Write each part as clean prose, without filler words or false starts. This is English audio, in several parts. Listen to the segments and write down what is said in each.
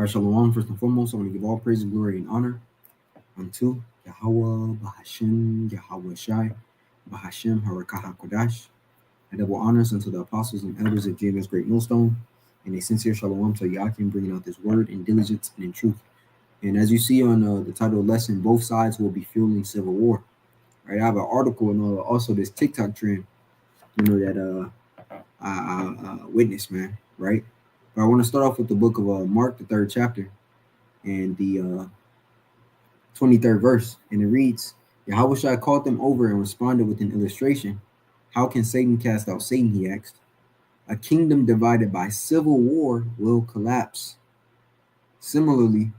All right, Shalom. First and foremost, I want to give all praise, glory, and honor unto Yahweh, Bahashim, Yahweh Shai, Bahashim, Harakaha Kodash. And double honors unto the apostles and elders of GMS Great Millstone, and a sincere Shalom to Yakim, bringing out this word in diligence and in truth. And as you see on the title of the lesson, both sides will be fueling civil war. Right, I have an article and also this TikTok trend, that I witnessed, man. Right, but I want to start off with the book of Mark, the 3rd chapter, and the 23rd verse, and it reads, Yahushua called them over and responded with an illustration. How can Satan cast out Satan, he asked. A kingdom divided by civil war will collapse. Similarly,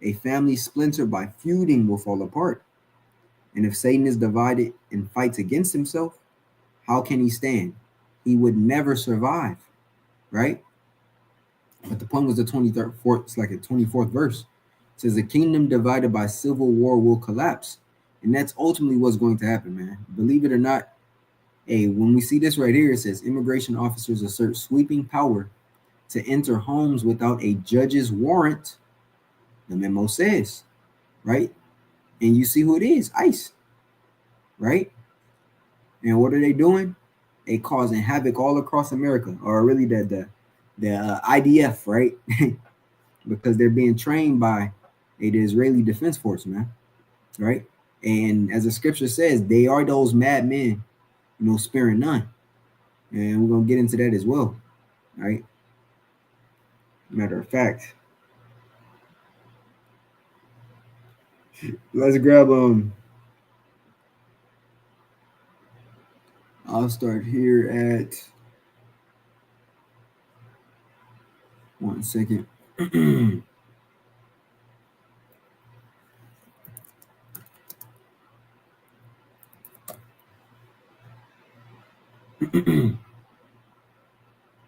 a family splintered by feuding will fall apart. And if Satan is divided and fights against himself, how can he stand? He would never survive, right? But the point was the 23rd, it's like a 24th verse. It says, a kingdom divided by civil war will collapse. And that's ultimately what's going to happen, man. Believe it or not, when we see this right here, it says immigration officers assert sweeping power to enter homes without a judge's warrant. The memo says, right? And you see who it is, ICE, right? And what are they doing? They causing havoc all across America, or really the IDF, right? Because they're being trained by the Israeli Defense Force, man, right? And as the scripture says, they are those madmen, sparing none. And we're going to get into that as well, right? Matter of fact, let's grab I'll start here at 1 second.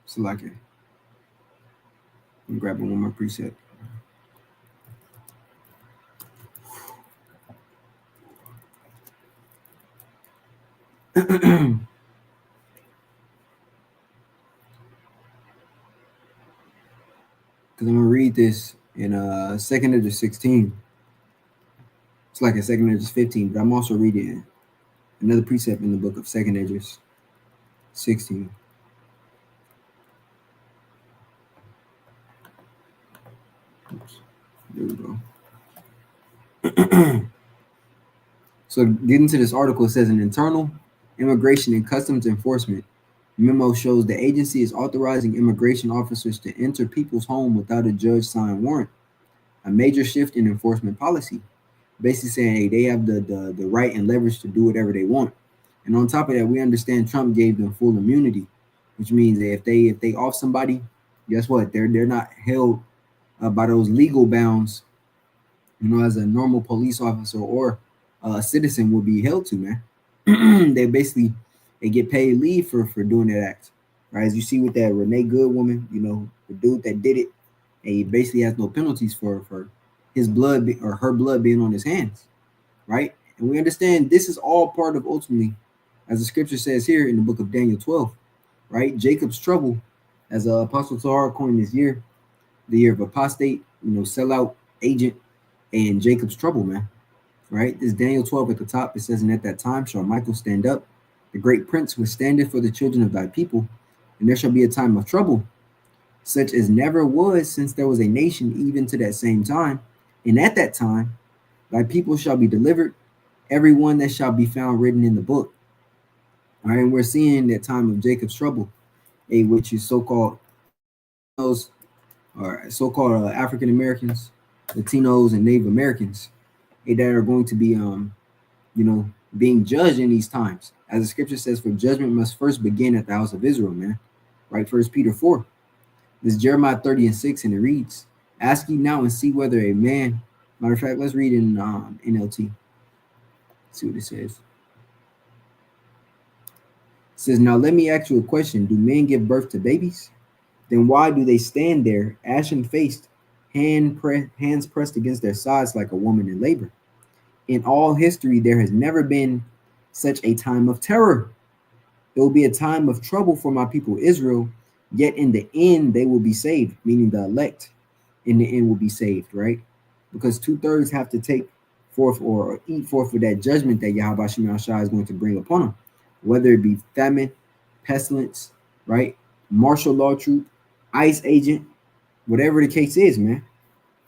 Select it. I'm grabbing one more preset. Because I'm gonna read this in 2nd Esdras 16. It's like a 2nd Esdras 15, but I'm also reading another precept in the book of 2nd Esdras 16. Oops. There we go. So getting to this article, it says an internal immigration and customs enforcement memo shows the agency is authorizing immigration officers to enter people's home without a judge-signed warrant, a major shift in enforcement policy, basically saying they have the right and leverage to do whatever they want. And on top of that, we understand Trump gave them full immunity, which means that if they off somebody, guess what? They're not held by those legal bounds, as a normal police officer or a citizen would be held to, man. They get paid leave for doing that act, right? As you see with that Renee Good woman, the dude that did it, and he basically has no penalties for his blood or her blood being on his hands, right? And we understand this is all part of ultimately, as the scripture says here in the book of Daniel 12, right? Jacob's trouble, as Apostle Tahar coined this year, the year of apostate, sellout, agent, and Jacob's trouble, man. Right? This Daniel 12 at the top, it says, and at that time shall Michael stand up, the great prince which standeth for the children of thy people, and there shall be a time of trouble, such as never was since there was a nation even to that same time. And at that time, thy people shall be delivered, every one that shall be found written in the book. All right, and we're seeing that time of Jacob's trouble, which is so-called African Americans, Latinos, and Native Americans, that are going to be, being judged in these times. As the scripture says, for judgment must first begin at the house of Israel, man. Right? 1 Peter 4. This is Jeremiah 30:6, and it reads, ask ye now and see whether a man, matter of fact, let's read in NLT. Let's see what it says. It says, now let me ask you a question. Do men give birth to babies? Then why do they stand there, ashen-faced, hands pressed against their sides like a woman in labor? In all history, there has never been such a time of terror. There will be a time of trouble for my people Israel, yet in the end they will be saved, meaning the elect. in the end will be saved, right? Because 2/3 have to take forth or eat forth of that judgment that Yahweh Shem Shai is going to bring upon them, whether it be famine, pestilence, right? Martial law troop, ICE agent, whatever the case is, man.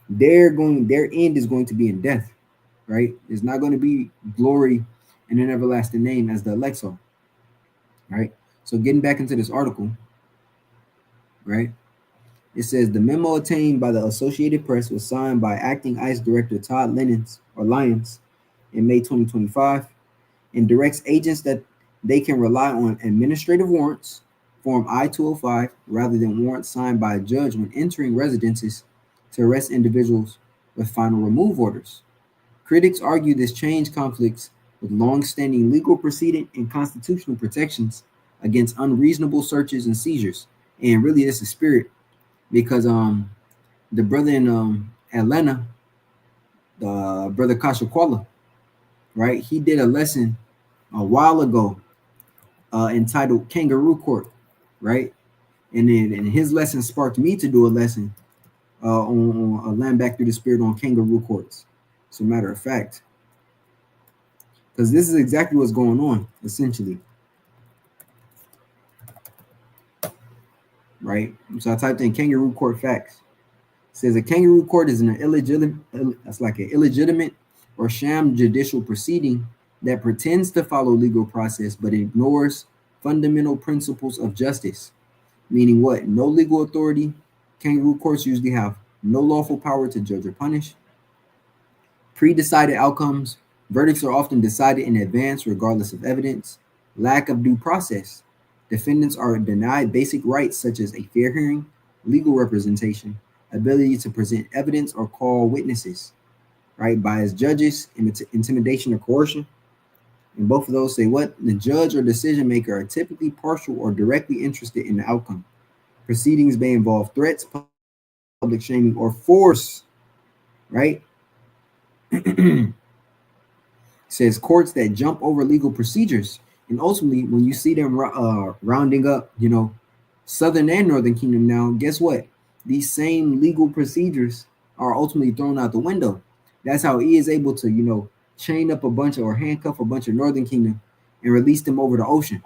Their end is going to be in death, right? It's not going to be glory in an everlasting name as the elect are, right? So getting back into this article, right? It says the memo obtained by the Associated Press was signed by acting ICE Director Todd Lyons in May 2025 and directs agents that they can rely on administrative warrants, Form I-205, rather than warrants signed by a judge when entering residences to arrest individuals with final remove orders. Critics argue this change conflicts with long-standing legal precedent and constitutional protections against unreasonable searches and seizures. And really, this is spirit because the brother in Atlanta, the brother Kashakwala, right? He did a lesson a while ago entitled Kangaroo Court, right? And his lesson sparked me to do a lesson on a land back through the spirit on kangaroo courts. As a matter of fact, because this is exactly what's going on, essentially. Right? So I typed in kangaroo court facts. It says a kangaroo court is an illegitimate or sham judicial proceeding that pretends to follow legal process but ignores fundamental principles of justice. Meaning what? No legal authority. Kangaroo courts usually have no lawful power to judge or punish. Pre-decided outcomes. Verdicts are often decided in advance regardless of evidence. Lack of due process. Defendants are denied basic rights such as a fair hearing, legal representation, ability to present evidence or call witnesses, right? Biased judges, intimidation or coercion. And both of those say what? The judge or decision maker are typically partial or directly interested in the outcome. Proceedings may involve threats, public shaming, or force, right? Says courts that jump over legal procedures. And ultimately, when you see them rounding up, Southern and Northern Kingdom now, guess what? These same legal procedures are ultimately thrown out the window. That's how he is able to, chain up a bunch or handcuff a bunch of Northern Kingdom and release them over the ocean,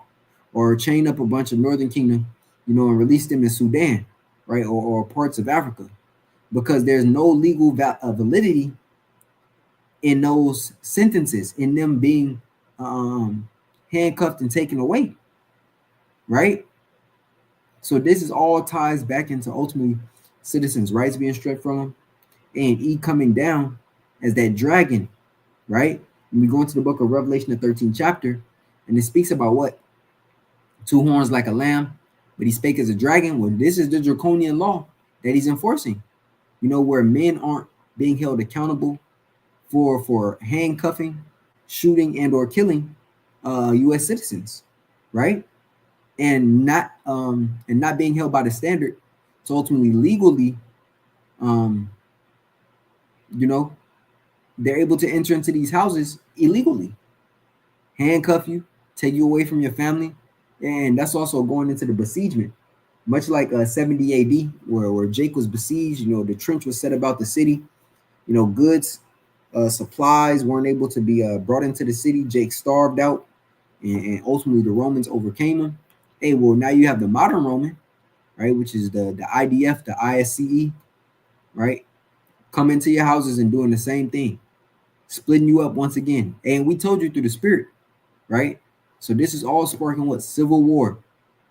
or chain up a bunch of Northern Kingdom, and release them in Sudan, right, or parts of Africa, because there's no legal validity in those sentences, in them being handcuffed and taken away, right? So this is all ties back into ultimately citizens' rights being stripped from them, and E coming down as that dragon, right? When we go into the book of Revelation, the 13th chapter, and it speaks about what? Two horns like a lamb, but he spake as a dragon. Well, this is the draconian law that he's enforcing, where men aren't being held accountable for handcuffing, shooting, and or killing U.S. citizens, right? And not being held by the standard to ultimately legally, they're able to enter into these houses illegally, handcuff you, take you away from your family. And that's also going into the besiegement, much like 70 AD, where Jake was besieged. The trench was set about the city. Goods, supplies weren't able to be brought into the city. Jake starved out, and ultimately the Romans overcame him. Hey, well, now you have the modern Roman, right, which is the IDF, the ISCE, right, come into your houses and doing the same thing, splitting you up once again. And we told you through the spirit, right? So this is all sparking what? Civil war.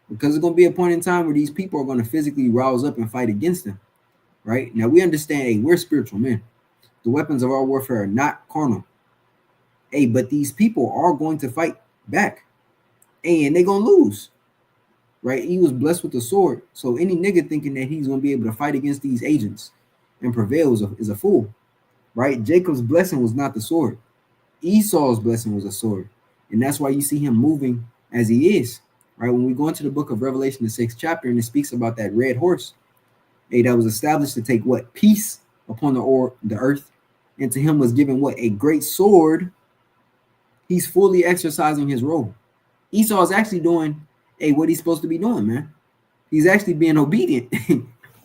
Because there's going to be a point in time where these people are going to physically rouse up and fight against them, right? Now, we understand, hey, we're spiritual men. The weapons of our warfare are not carnal. Hey, but these people are going to fight back. And they're going to lose, right? He was blessed with a sword. So any nigga thinking that he's going to be able to fight against these agents and prevail is a fool, right? Jacob's blessing was not the sword. Esau's blessing was a sword. And that's why you see him moving as he is, right? When we go into the book of Revelation, the 6th chapter, and it speaks about that red horse, that was established to take what? Peace upon the earth. And to him was given what? A great sword. He's fully exercising his role. Esau is actually doing what he's supposed to be doing, man. He's actually being obedient.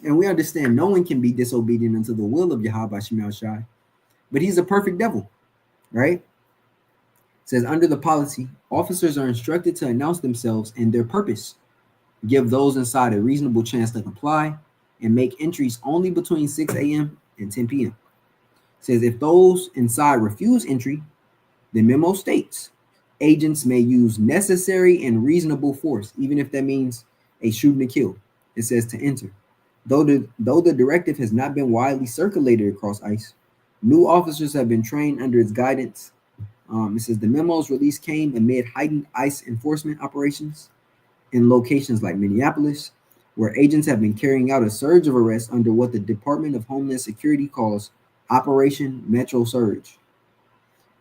And we understand no one can be disobedient unto the will of Yahweh Shemel Shai, but he's a perfect devil, right? It says, under the policy, officers are instructed to announce themselves and their purpose, give those inside a reasonable chance to comply, and make entries only between 6 a.m. and 10 p.m. It says, if those inside refuse entry, the memo states agents may use necessary and reasonable force, even if that means a shooting to kill. It says to enter. Though the directive has not been widely circulated across ICE, new officers have been trained under its guidance. It says the memo's release came amid heightened ICE enforcement operations in locations like Minneapolis, where agents have been carrying out a surge of arrests under what the Department of Homeland Security calls Operation Metro Surge.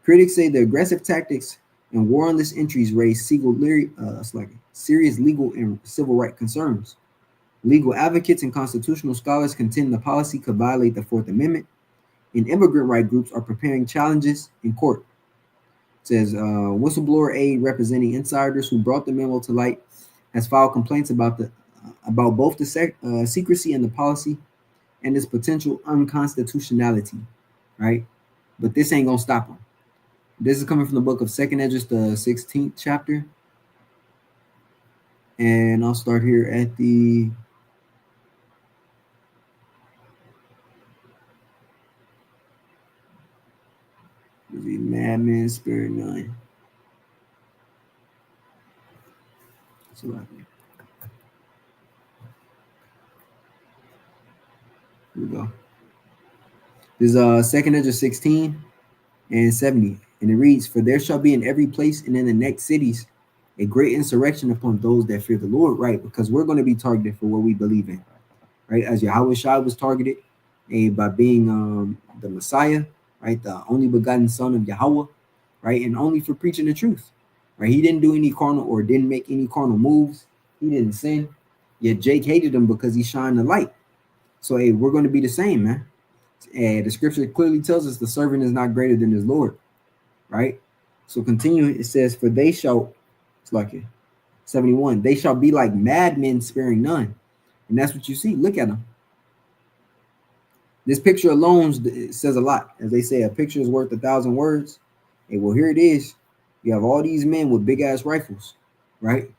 Critics say the aggressive tactics and warrantless entries raise serious legal and civil right concerns. Legal advocates and constitutional scholars contend the policy could violate the Fourth Amendment, and immigrant right groups are preparing challenges in court. It says whistleblower aide representing insiders who brought the memo to light has filed complaints about both the secrecy and the policy and its potential unconstitutionality, right? But this ain't gonna stop them. This is coming from the book of Second Esdras, the 16th chapter, and I'll start here at the Madman Spirit 9. So here we go. This is Second Esdras 16 and 70, and it reads, "For there shall be in every place and in the next cities a great insurrection upon those that fear the Lord," right? Because we're going to be targeted for what we believe in, right? As Yahweh Shai was targeted by being the Messiah, right? The only begotten Son of Yahweh, right? And only for preaching the truth, right? He didn't do any carnal or didn't make any carnal moves. He didn't sin. Yet Jake hated him because he shined the light. So, hey, we're going to be the same, man. And the scripture clearly tells us the servant is not greater than his Lord, right? So continuing, it says, "For they shall," it's like it, 71, "they shall be like madmen, sparing none." And that's what you see. Look at them. This picture alone says a lot. As they say, a picture is worth 1,000 words. Hey, well, here it is. You have all these men with big ass rifles, right?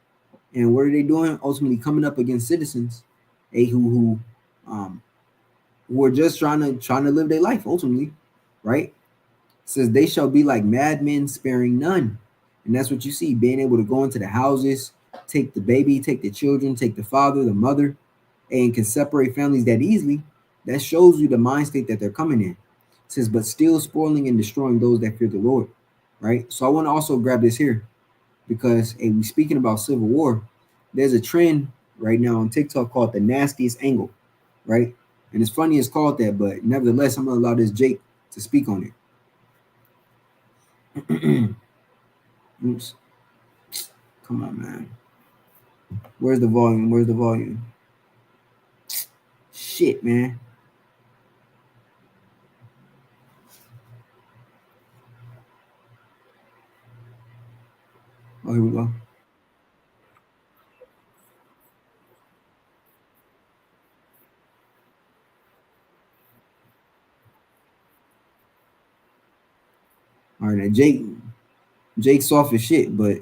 And what are they doing? Ultimately coming up against citizens, who are just trying to live their life ultimately, right? It says they shall be like madmen, sparing none. And that's what you see, being able to go into the houses, take the baby, take the children, take the father, the mother, and can separate families that easily. That shows you the mind state that they're coming in. It says, but still spoiling and destroying those that fear the Lord, right? So I want to also grab this here because we speaking about civil war. There's a trend right now on TikTok called the nastiest angle, right? And it's funny it's called that, but nevertheless, I'm gonna allow this Jake to speak on it. Oops. Come on, man. Where's the volume? Where's the volume? Shit, man. Oh, here we go. All right, now Jake's soft as shit, but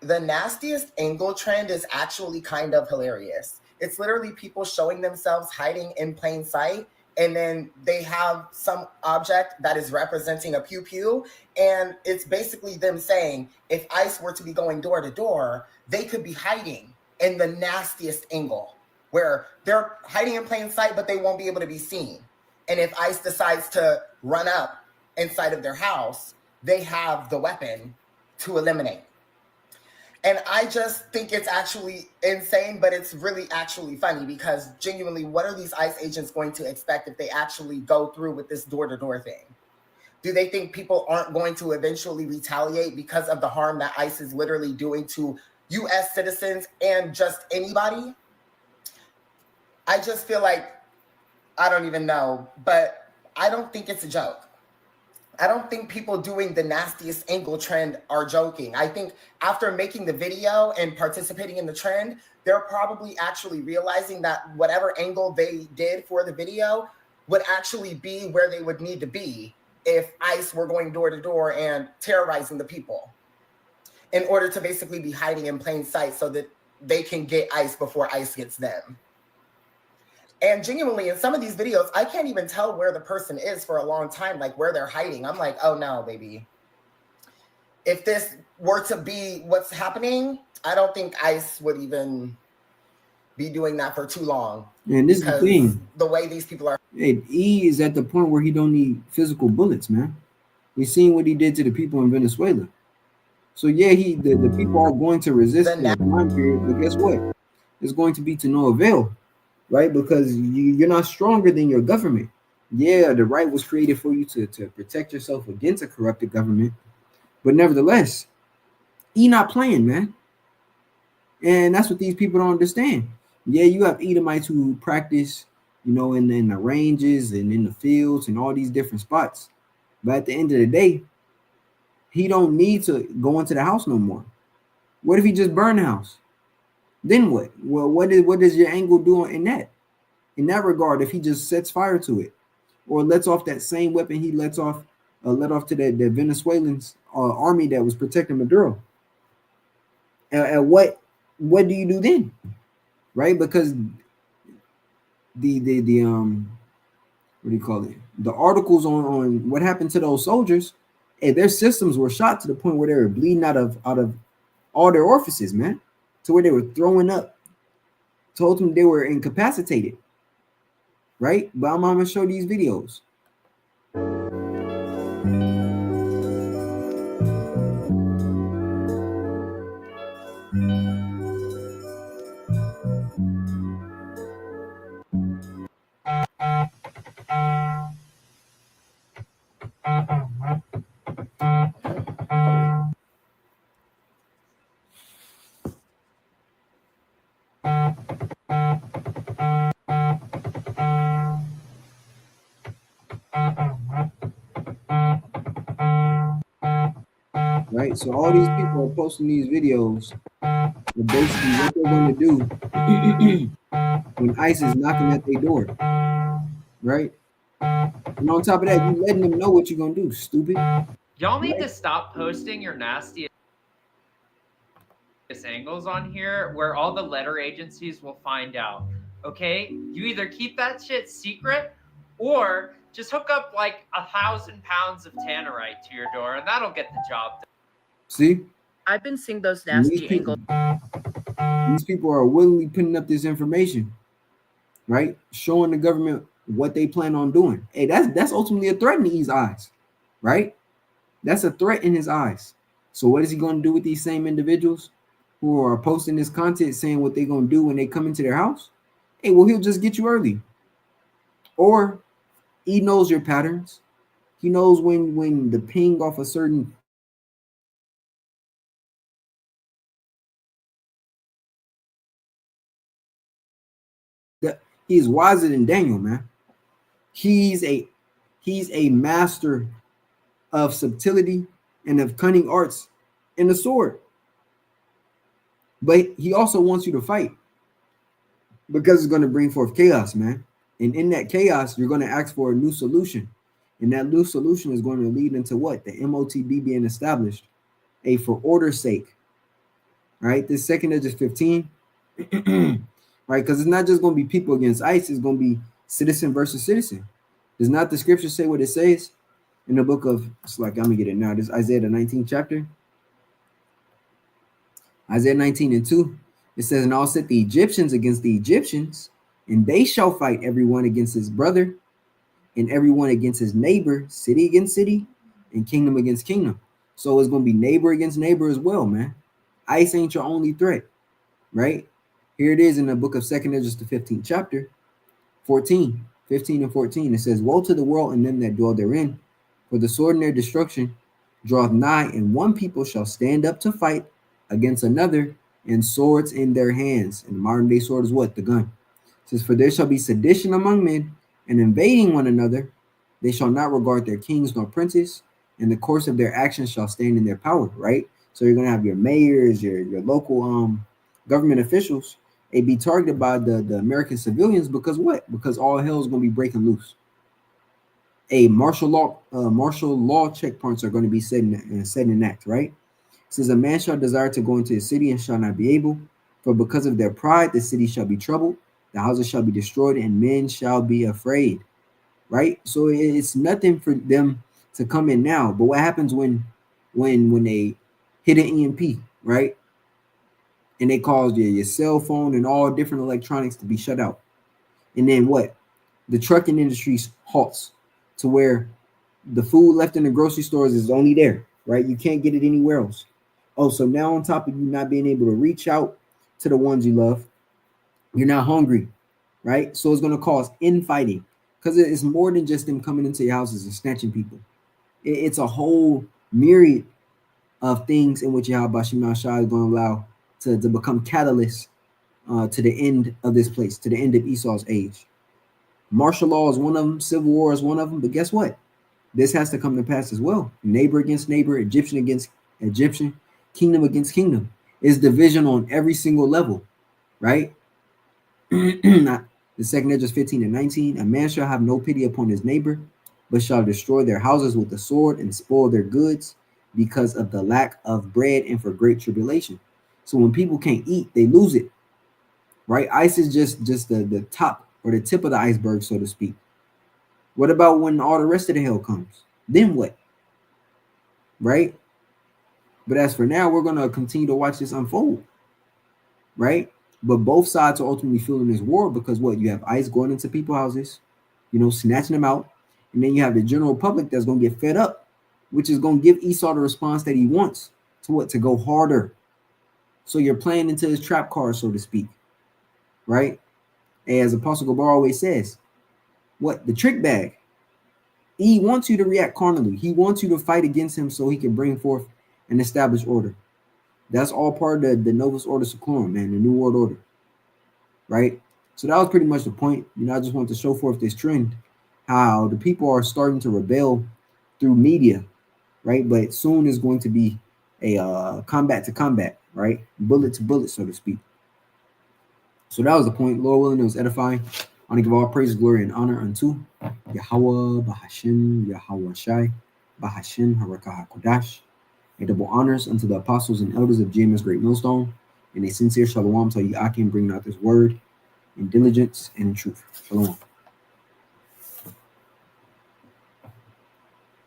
the nastiest angle trend is actually kind of hilarious. It's literally people showing themselves hiding in plain sight, and then they have some object that is representing a pew pew, and it's basically them saying if ICE were to be going door to door, they could be hiding in the nastiest angle where they're hiding in plain sight, but they won't be able to be seen. And if ICE decides to run up inside of their house, they have the weapon to eliminate. And I just think it's actually insane, but it's really actually funny because genuinely, what are these ICE agents going to expect if they actually go through with this door-to-door thing? Do they think people aren't going to eventually retaliate because of the harm that ICE is literally doing to U.S. citizens and just anybody? I just feel like, I don't even know, but I don't think it's a joke. I don't think people doing the nastiest angle trend are joking. I think after making the video and participating in the trend, they're probably actually realizing that whatever angle they did for the video would actually be where they would need to be if ICE were going door to door and terrorizing the people in order to basically be hiding in plain sight so that they can get ICE before ICE gets them. And genuinely, in some of these videos, I can't even tell where the person is for a long time, like where they're hiding. I'm like, oh no, baby. If this were to be what's happening, I don't think ICE would even be doing that for too long. And this is the thing. The way these people are. Hey, E is at the point where he don't need physical bullets, man. We seen what he did to the people in Venezuela. So yeah, the people are going to resist in that time period, but guess what? It's going to be to no avail. Right? Because you're not stronger than your government. Yeah, the right was created for you to protect yourself against a corrupted government. But nevertheless, he not playing, man. And that's what these people don't understand. Yeah, you have Edomites who practice, in the ranges and in the fields and all these different spots. But at the end of the day, he don't need to go into the house no more. What if he just burned the house? Then what? Well, what does your angle do in that regard if he just sets fire to it or lets off that same weapon he let off to the Venezuelans army that was protecting Maduro? And what do you do then? Right? Because the what do you call it? The articles on what happened to those soldiers, and their systems were shot to the point where they were bleeding out of all their orifices, man. To where they were throwing up, told them they were incapacitated, right? But I'm gonna show these videos. Right, so all these people are posting these videos. But basically, what they're going to do when ICE is knocking at their door, right? And on top of that, you letting them know what you're going to do, stupid. Y'all need to stop posting your nastiest angles on here where all the letter agencies will find out. Okay, you either keep that shit secret or just hook up like 1,000 pounds of tannerite to your door, and that'll get the job done. See, I've been seeing those nasty angles. These people are willingly putting up this information, right? Showing the government what they plan on doing. Hey, that's ultimately a threat in his eyes, right? That's a threat in his eyes. So what is he going to do with these same individuals who are posting this content saying what they're going to do when they come into their house? Hey, well, he'll just get you early. Or he knows your patterns. He knows when the ping off a certain he is wiser than Daniel, man. He's a master of subtlety and of cunning arts and the sword. But he also wants you to fight because it's going to bring forth chaos, man. And in that chaos, you're going to ask for a new solution. And that new solution is going to lead into what? The MOTB being established. For order's sake. Right? This 2nd Esdras 15. Right? Because it's not just going to be people against ICE. It's going to be citizen versus citizen. Does not the scripture say what it says in the book of, it's like, I'm going to get it now. This Isaiah, the 19th chapter. Isaiah 19:2. It says, and I'll set the Egyptians against the Egyptians, and they shall fight everyone against his brother, and everyone against his neighbor, city against city, and kingdom against kingdom. So it's going to be neighbor against neighbor as well, man. ICE ain't your only threat, right? Here it is in the book of 2nd Esdras, the 15th chapter, 15 and 14. It says, woe to the world and them that dwell therein, for the sword in their destruction draweth nigh, and one people shall stand up to fight against another, and swords in their hands. And the modern day sword is what? The gun. It says, for there shall be sedition among men, and invading one another. They shall not regard their kings nor princes, and the course of their actions shall stand in their power, right? So you're gonna have your mayors, your local government officials, they be targeted by the American civilians because what? Because all hell is gonna be breaking loose. A martial law checkpoints are going to be set in act, right? It says a man shall desire to go into a city and shall not be able, for because of their pride the city shall be troubled, the houses shall be destroyed, and men shall be afraid, right? So it's nothing for them to come in now. But what happens when they hit an EMP, right? And they cause your cell phone and all different electronics to be shut out. And then what? The trucking industry halts to where the food left in the grocery stores is only there, right? You can't get it anywhere else. Oh, so now on top of you not being able to reach out to the ones you love, you're not hungry, right? So it's going to cause infighting because it's more than just them coming into your houses and snatching people. It's a whole myriad of things in which Yahweh Shema Shah is going to allow to become catalysts to the end of this place, to the end of Esau's age. Martial law is one of them. Civil war is one of them. But guess what? This has to come to pass as well. Neighbor against neighbor, Egyptian against Egyptian, kingdom against kingdom. It's division on every single level, right? The second Esdras 15 and 19. A man shall have no pity upon his neighbor, but shall destroy their houses with the sword and spoil their goods because of the lack of bread and for great tribulation. So when people can't eat, they lose it, right? Ice is just the top or the tip of the iceberg, so to speak. What about when all the rest of the hell comes? Then what? Right? But as for now, we're going to continue to watch this unfold, right? But both sides are ultimately feeling this war because what? You have ICE going into people's houses, snatching them out. And then you have the general public that's going to get fed up, which is going to give Esau the response that he wants to what? To go harder. So you're playing into his trap card, so to speak, right? As Apostle Gabar always says, what? The trick bag. He wants you to react carnally. He wants you to fight against him so he can bring forth and establish order. That's all part of the Novus Ordo Seclorum, man, the New World Order, right? So that was pretty much the point. I just wanted to show forth this trend, how the people are starting to rebel through media, right? But soon is going to be a combat to combat, right? Bullet to bullet, so to speak. So that was the point. Lord willing, it was edifying. I want to give all praise, glory, and honor unto Yahweh, Bahashim, Yahweh Shai, Bahashim, Harakah HaKodash. A double honors unto the apostles and elders of GMS Great Millstone, and a sincere shalom to Yakim, bringing out this word in diligence and in truth. Shalom.